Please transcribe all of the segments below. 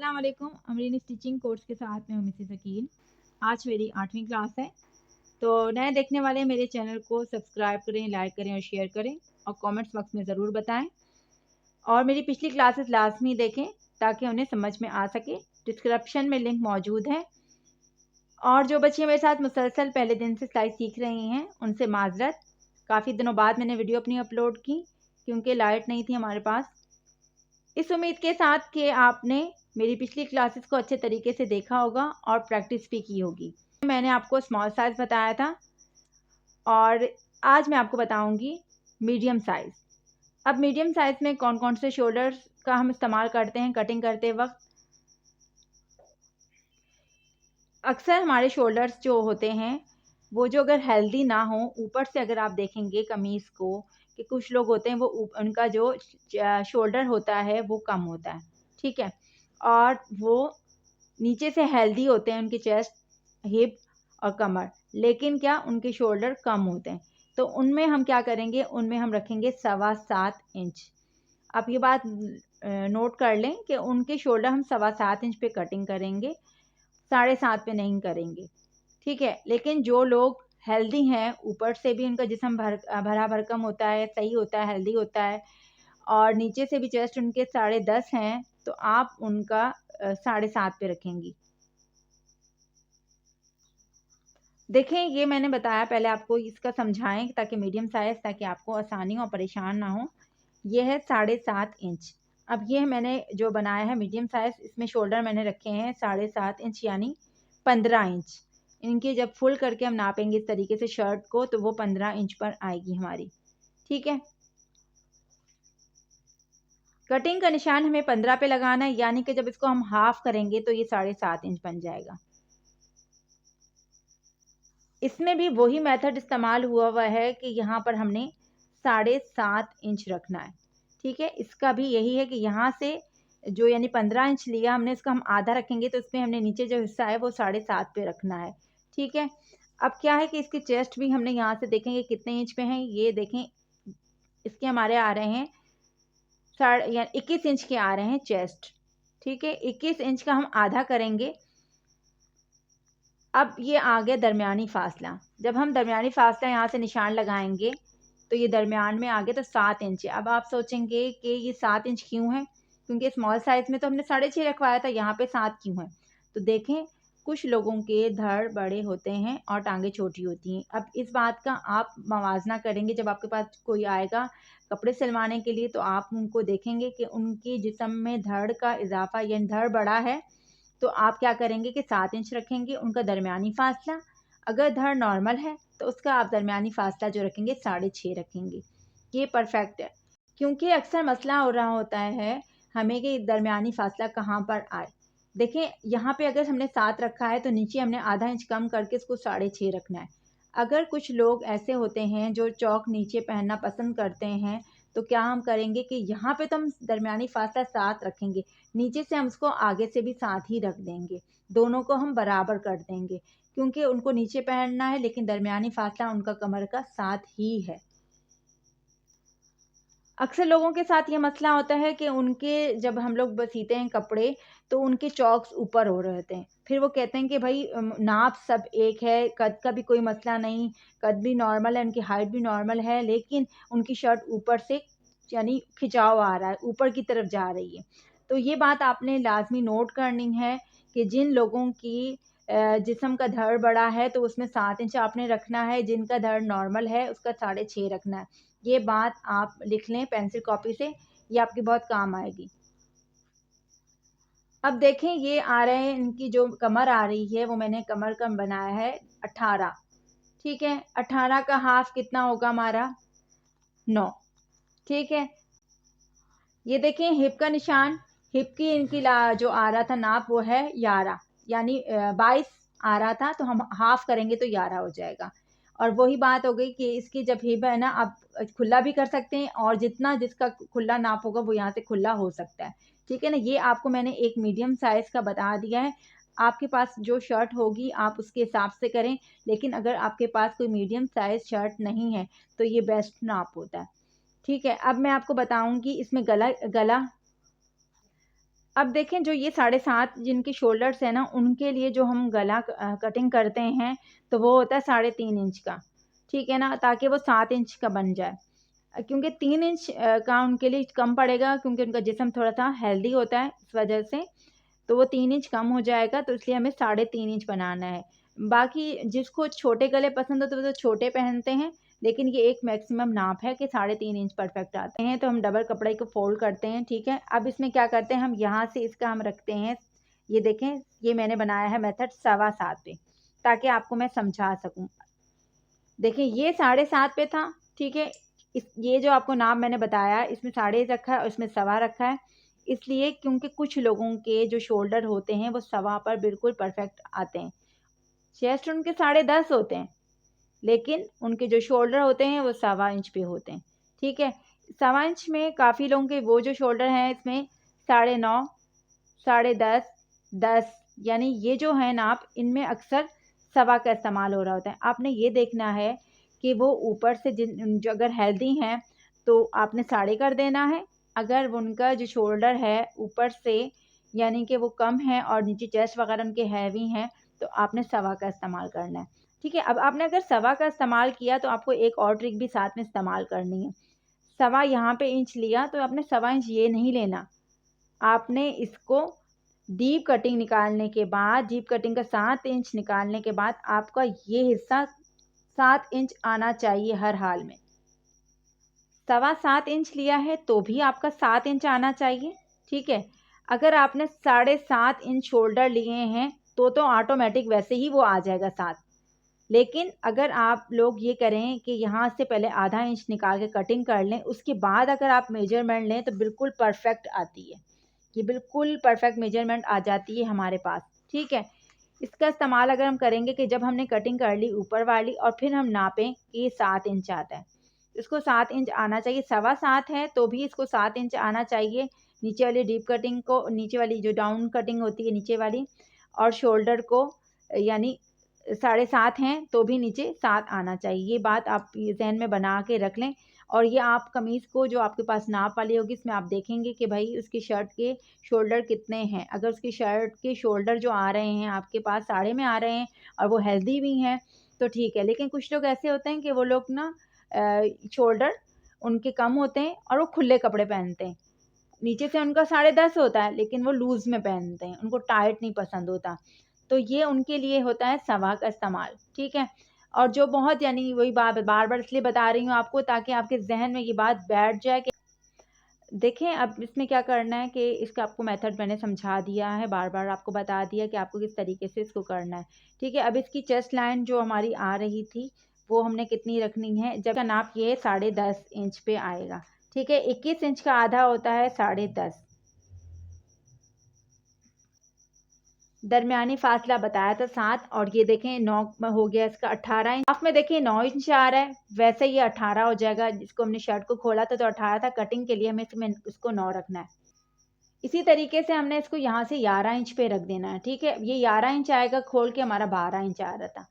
अस्सलाम वालेकुम। Amreen stitching course के साथ में हूँ मिसेस अकील। आज मेरी 8वीं क्लास है, तो नए देखने वाले मेरे चैनल को सब्सक्राइब करें, लाइक करें और शेयर करें और कमेंट्स बॉक्स में ज़रूर बताएं और मेरी पिछली क्लासेस लाजमी देखें ताकि उन्हें समझ में आ सके। डिस्क्रिप्शन में लिंक मौजूद है। और जो बच्चे मेरे साथ मुसलसल पहले दिन से सिलाई सीख रही हैं उनसे माजरत, काफ़ी दिनों बाद मैंने वीडियो अपनी अपलोड की क्योंकि लाइट नहीं थी हमारे पास। इस उम्मीद के साथ कि आपने मेरी पिछली क्लासेस को अच्छे तरीके से देखा होगा और प्रैक्टिस भी की होगी। मैंने आपको स्मॉल साइज़ बताया था और आज मैं आपको बताऊंगी मीडियम साइज़। अब मीडियम साइज़ में कौन कौन से शोल्डर्स का हम इस्तेमाल करते हैं कटिंग करते वक्त। अक्सर हमारे शोल्डर्स जो होते हैं वो जो अगर हेल्दी ना हो, ऊपर से अगर आप देखेंगे कमीज़ को कि कुछ लोग होते हैं वो उनका जो शोल्डर होता है वो कम होता है, ठीक है, और वो नीचे से हेल्दी होते हैं, उनकी चेस्ट, हिप और कमर, लेकिन क्या उनके शोल्डर कम होते हैं। तो उनमें हम क्या करेंगे, उनमें हम रखेंगे 7.25 इंच। आप ये बात नोट कर लें कि उनके शोल्डर हम 7.25 इंच पे कटिंग करेंगे, 7.5 पे नहीं करेंगे, ठीक है। लेकिन जो लोग हेल्दी हैं, ऊपर से भी उनका जिस्म भरा भरकम होता है, सही होता है, हेल्दी होता है और नीचे से भी चेस्ट उनके 10.5 हैं, तो आप उनका 7.5 पे रखेंगी। देखें, ये मैंने बताया, पहले आपको इसका समझाएं ताकि मीडियम साइज़, ताकि आपको आसानी और परेशान ना हो। ये है 7.5 इंच। अब ये मैंने जो बनाया है मीडियम साइज़, इसमें शोल्डर मैंने रखे हैं 7.5 इंच यानी 15 इंच। इनके जब फुल करके हम नापेंगे इस तरीके से शर्ट को, तो वो 15 इंच पर आएगी हमारी, ठीक है। कटिंग का निशान हमें 15 पे लगाना है, यानी कि जब इसको हम हाफ करेंगे तो ये 7.5 इंच बन जाएगा। इसमें भी वही मेथड इस्तेमाल हुआ है कि यहाँ पर हमने 7.5 इंच रखना है, ठीक है। इसका भी यही है कि यहाँ से जो यानी 15 इंच लिया हमने, इसका हम आधा रखेंगे तो इसमें हमने नीचे जो हिस्सा है वो 7.5 पे रखना है, ठीक है। अब क्या है कि इसकी चेस्ट भी हमने यहाँ से देखेंगे कितने इंच पे हैं, ये देखें, इसके हमारे आ रहे हैं 21 इंच के आ रहे हैं चेस्ट, ठीक है। 21 इंच का हम आधा करेंगे। अब ये आ गया दरमियानी फासला। जब हम दरमियानी फासला यहाँ से निशान लगाएंगे तो ये दरमियान में आ गया, तो 7 इंच है। अब आप सोचेंगे कि ये 7 इंच क्यों है, क्योंकि स्मॉल साइज़ में तो हमने 6.5 रखवाया था, यहाँ पे 7 क्यों है। तो देखें, कुछ लोगों के धड़ बड़े होते हैं और टांगे छोटी होती हैं। अब इस बात का आप मवाजना करेंगे, जब आपके पास कोई आएगा कपड़े सिलवाने के लिए तो आप उनको देखेंगे कि उनकी जिस्म में धड़ का इजाफा यानी धड़ बड़ा है, तो आप क्या करेंगे कि 7 इंच रखेंगे उनका दरमियानी फासला। अगर धड़ नॉर्मल है तो उसका आप दरमियानी फासला जो रखेंगे 6.5 रखेंगे। ये परफेक्ट है, क्योंकि अक्सर मसला हो रहा होता है हमें कि दरमियानी फासला कहाँ पर आए। देखें, यहाँ पे अगर हमने 7 रखा है तो नीचे हमने आधा इंच कम करके इसको 6.5 रखना है। अगर कुछ लोग ऐसे होते हैं जो चौक नीचे पहनना पसंद करते हैं, तो क्या हम करेंगे कि यहाँ पे तो हम दरमियानी फासला 7 रखेंगे, नीचे से हम उसको आगे से भी 7 ही रख देंगे, दोनों को हम बराबर कर देंगे, क्योंकि उनको नीचे पहनना है लेकिन दरमियानी फासला उनका कमर का 7 ही है। अक्सर लोगों के साथ ये मसला होता है कि उनके जब हम लोग सीते हैं कपड़े तो उनके चौक्स ऊपर हो रहे होते हैं, फिर वो कहते हैं कि भाई नाप सब एक है, कद का भी कोई मसला नहीं, कद भी नॉर्मल है, उनकी हाइट भी नॉर्मल है, लेकिन उनकी शर्ट ऊपर से यानी खिंचाव आ रहा है, ऊपर की तरफ जा रही है। तो ये बात आपने लाजमी नोट करनी है कि जिन लोगों की जिस्म का धड़ बड़ा है तो उसमें 7 इंच आपने रखना है, जिनका धड़ नॉर्मल है उसका 6.5 रखना है। ये बात आप लिख लें पेंसिल कॉपी से, ये आपकी बहुत काम आएगी। अब देखें, ये आ रहे हैं, इनकी जो कमर आ रही है वो मैंने कमर का बनाया है 18, ठीक है। 18 का हाफ कितना होगा हमारा, 9, ठीक है। ये देखें हिप का निशान, हिप की इनकी जो आ रहा था नाप वो है 11, यानी 22 आ रहा था, तो हम हाफ करेंगे तो 11 हो जाएगा। और वही बात हो गई कि इसकी जब हिप है ना, आप खुला भी कर सकते हैं और जितना जिसका खुला नाप होगा वो यहाँ से खुला हो सकता है, ठीक है ना। ये आपको मैंने एक मीडियम साइज़ का बता दिया है, आपके पास जो शर्ट होगी आप उसके हिसाब से करें, लेकिन अगर आपके पास कोई मीडियम साइज़ शर्ट नहीं है तो ये बेस्ट नाप होता है, ठीक है। अब मैं आपको बताऊंगी इसमें गला गला अब देखें जो ये 7.5 जिनके शोल्डर्स है ना, उनके लिए जो हम गला कटिंग करते हैं तो वो होता है 3.5 इंच का, ठीक है ना, ताकि वो 7 इंच का बन जाए। क्योंकि 3 इंच का उनके लिए कम पड़ेगा, क्योंकि उनका जिस्म थोड़ा सा हेल्दी होता है इस वजह से, तो वो 3 इंच कम हो जाएगा, तो इसलिए हमें 3.5 इंच बनाना है। बाकी जिसको छोटे गले पसंद हो तो वो तो छोटे पहनते हैं, लेकिन ये एक मैक्सिमम नाप है कि 3.5 इंच परफेक्ट आते हैं। तो हम डबल कपड़े को फोल्ड करते हैं, ठीक है। अब इसमें क्या करते हैं, हम यहाँ से इसका हम रखते हैं, ये देखें, ये मैंने बनाया है मेथड 7.25 पे, ताकि आपको मैं समझा सकूँ। देखिए ये 7.5 पे था, ठीक है। ये जो आपको नाप मैंने बताया, इसमें 1.5 रखा है और इसमें 1.25 रखा है, इसलिए क्योंकि कुछ लोगों के जो शोल्डर होते हैं वो 1.25 पर बिल्कुल परफेक्ट आते हैं। चेस्ट उनके 10.5 होते हैं, लेकिन उनके जो शोल्डर होते हैं वो 1.25 इंच पे होते हैं, ठीक है। 1.25 इंच में काफ़ी लोगों के वो जो शोल्डर हैं इसमें 9.5, 10.5, 10, यानी ये जो है नाप, इनमें अक्सर 1.25 का इस्तेमाल हो रहा होता है। आपने ये देखना है कि वो ऊपर से जो अगर हेल्दी हैं तो आपने 1.5 कर देना है, अगर उनका जो शोल्डर है ऊपर से यानी कि वो कम है और नीचे चेस्ट वगैरह उनके हैवी हैं, तो आपने 1.25 का इस्तेमाल करना है, ठीक है। अब आपने अगर 1.25 का इस्तेमाल किया तो आपको एक और ट्रिक भी साथ में इस्तेमाल करनी है। 1.25 यहाँ पे इंच लिया तो आपने 1.25 इंच ये नहीं लेना, आपने इसको डीप कटिंग निकालने के बाद, डीप कटिंग का 7 इंच निकालने के बाद आपका ये हिस्सा 7 इंच आना चाहिए हर हाल में। 7.25 इंच लिया है तो भी आपका 7 इंच आना चाहिए, ठीक है। अगर आपने 7.5 इंच शोल्डर लिए हैं तो ऑटोमेटिक वैसे ही वो आ जाएगा 7। लेकिन अगर आप लोग ये करें कि यहाँ से पहले आधा इंच निकाल के कटिंग कर लें, उसके बाद अगर आप मेजरमेंट लें तो बिल्कुल परफेक्ट आती है, ये बिल्कुल परफेक्ट मेजरमेंट आ जाती है हमारे पास, ठीक है। इसका इस्तेमाल अगर हम करेंगे कि जब हमने कटिंग कर ली ऊपर वाली और फिर हम नापें कि ये 7 इंच आता है, इसको 7 इंच आना चाहिए। 7.25 है तो भी इसको 7 इंच आना चाहिए। नीचे वाली डीप कटिंग को, नीचे वाली जो डाउन कटिंग होती है नीचे वाली, और शोल्डर को यानी 7.5 हैं तो भी नीचे 7 आना चाहिए। ये बात आप जहन में बना के रख लें। और ये आप कमीज़ को जो आपके पास नाप वाली होगी, इसमें आप देखेंगे कि भाई उसकी शर्ट के शोल्डर कितने हैं। अगर उसकी शर्ट के शोल्डर जो आ रहे हैं आपके पास 7.5 में आ रहे हैं और वो हेल्दी भी हैं तो ठीक है। लेकिन कुछ लोग ऐसे होते हैं कि वो लोग ना शोल्डर उनके कम होते हैं और वो खुले कपड़े पहनते हैं, नीचे से उनका 10.5 होता है लेकिन वो लूज़ में पहनते हैं, उनको टाइट नहीं पसंद होता, तो ये उनके लिए होता है 1.25 का इस्तेमाल, ठीक है। और जो बहुत यानी वही बात बार बार इसलिए बता रही हूँ आपको ताकि आपके जहन में ये बात बैठ जाए कि देखें। अब इसमें क्या करना है कि इसका आपको मेथड मैंने समझा दिया है, बार बार आपको बता दिया कि आपको किस तरीके से इसको करना है, ठीक है। अब इसकी चेस्ट लाइन जो हमारी आ रही थी वो हमने कितनी रखनी है, जब का नाप ये 10.5 इंच पे आएगा, ठीक है। 21 इंच का आधा होता है 10.5। दरमियानी फासला बताया था 7, और ये देखें 9 में हो गया इसका 18 इंच। हाफ में देखिए 9 इंच आ रहा है, वैसे ये 18 हो जाएगा। जिसको हमने शर्ट को खोला था तो 18 था, कटिंग के लिए हमें इसमें उसको 9 रखना है। इसी तरीके से हमने इसको यहाँ से 11 इंच पे रख देना है, ठीक है। ये 11 इंच आएगा, खोल के हमारा 12 इंच आ रहा था।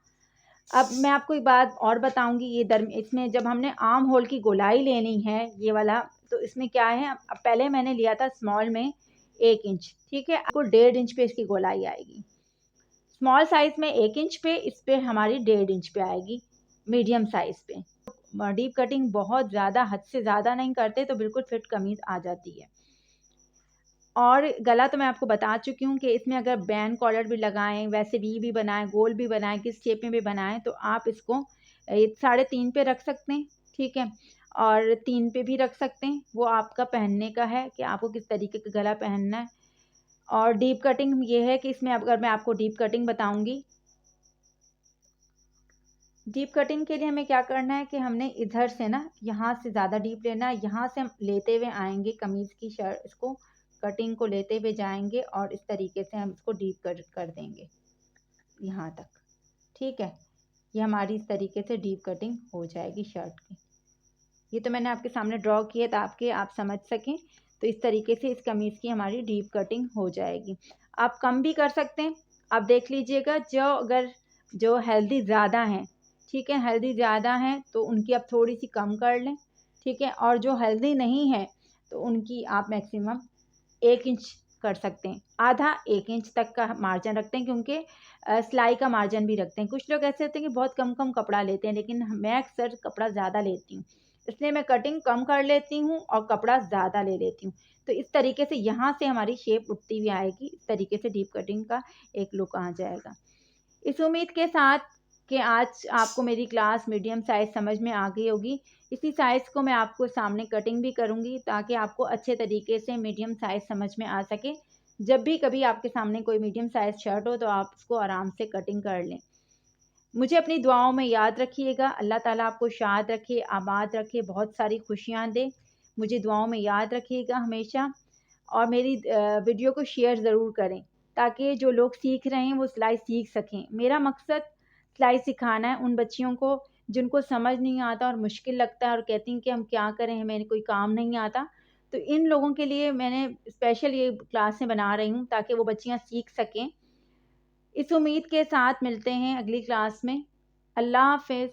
अब मैं आपको एक बात और बताऊंगी, इसमें जब हमने आर्म होल की गोलाई लेनी है ये वाला, तो इसमें क्या है, अब पहले मैंने लिया था स्मॉल में 1 इंच, ठीक है। आपको 1.5 इंच पे इसकी गोलाई आएगी। स्मॉल साइज़ में 1 इंच पे, इस पे हमारी 1.5 इंच पे आएगी मीडियम साइज़ पे। डीप कटिंग बहुत ज़्यादा, हद से ज़्यादा नहीं करते तो बिल्कुल फिट कमीज़ आ जाती है। और गला तो मैं आपको बता चुकी हूँ कि इसमें अगर बैन कॉलर भी लगाएं, वैसे भी बनाएं, गोल भी बनाएं, किस शेप में भी बनाएं, तो आप इसको 3.5 पे रख सकते हैं, ठीक है। और 3 पे भी रख सकते हैं, वो आपका पहनने का है कि आपको किस तरीके का गला पहनना है। और डीप कटिंग ये है कि इसमें अगर मैं आपको डीप कटिंग बताऊंगी, डीप कटिंग के लिए हमें क्या करना है कि हमने इधर से ना यहाँ से ज़्यादा डीप लेना है, यहाँ से हम लेते हुए आएंगे कमीज़ की शर्ट, इसको कटिंग को लेते हुए जाएंगे और इस तरीके से हम इसको डीप कर देंगे यहाँ तक, ठीक है। ये हमारी इस तरीके से डीप कटिंग हो जाएगी शर्ट की। ये तो मैंने आपके सामने ड्रॉ किया ताकि आप समझ सकें। तो इस तरीके से इस कमीज़ की हमारी डीप कटिंग हो जाएगी। आप कम भी कर सकते हैं, आप देख लीजिएगा। अगर जो हेल्दी ज़्यादा हैं, ठीक है, हेल्दी ज़्यादा हैं तो उनकी आप थोड़ी सी कम कर लें, ठीक है। और जो हेल्दी नहीं है तो उनकी आप मैक्सिमम 1 इंच कर सकते हैं। आधा 1 इंच तक का मार्जिन रखते हैं, क्योंकि सिलाई का मार्जिन भी रखते हैं। कुछ लोग ऐसे होते हैं कि बहुत कम कम कपड़ा लेते हैं, लेकिन मैं अक्सर कपड़ा ज़्यादा लेती हूँ, इसलिए मैं कटिंग कम कर लेती हूँ और कपड़ा ज़्यादा ले लेती हूँ। तो इस तरीके से यहाँ से हमारी शेप उठती हुई आएगी, इस तरीके से डीप कटिंग का एक लुक आ जाएगा। इस उम्मीद के साथ कि आज आपको मेरी क्लास मीडियम साइज़ समझ में आ गई होगी। इसी साइज़ को मैं आपको सामने कटिंग भी करूँगी, ताकि आपको अच्छे तरीके से मीडियम साइज़ समझ में आ सके। जब भी कभी आपके सामने कोई मीडियम साइज़ शर्ट हो, तो आप उसको आराम से कटिंग कर लें। मुझे अपनी दुआओं में याद रखिएगा। अल्लाह ताला आपको शाद रखे, आबाद रखे, बहुत सारी खुशियाँ दे। मुझे दुआओं में याद रखिएगा हमेशा, और मेरी वीडियो को शेयर ज़रूर करें, ताकि जो लोग सीख रहे हैं वो सिलाई सीख सकें। मेरा मकसद सिलाई सिखाना है उन बच्चियों को जिनको समझ नहीं आता और मुश्किल लगता है और कहती हैं कि हम क्या करें, हमें कोई काम नहीं आता। तो इन लोगों के लिए मैंने स्पेशल ये क्लासें बना रही हूँ, ताकि वो बच्चियाँ सीख सकें। इस उम्मीद के साथ मिलते हैं अगली क्लास में। अल्लाह हाफ़िज़।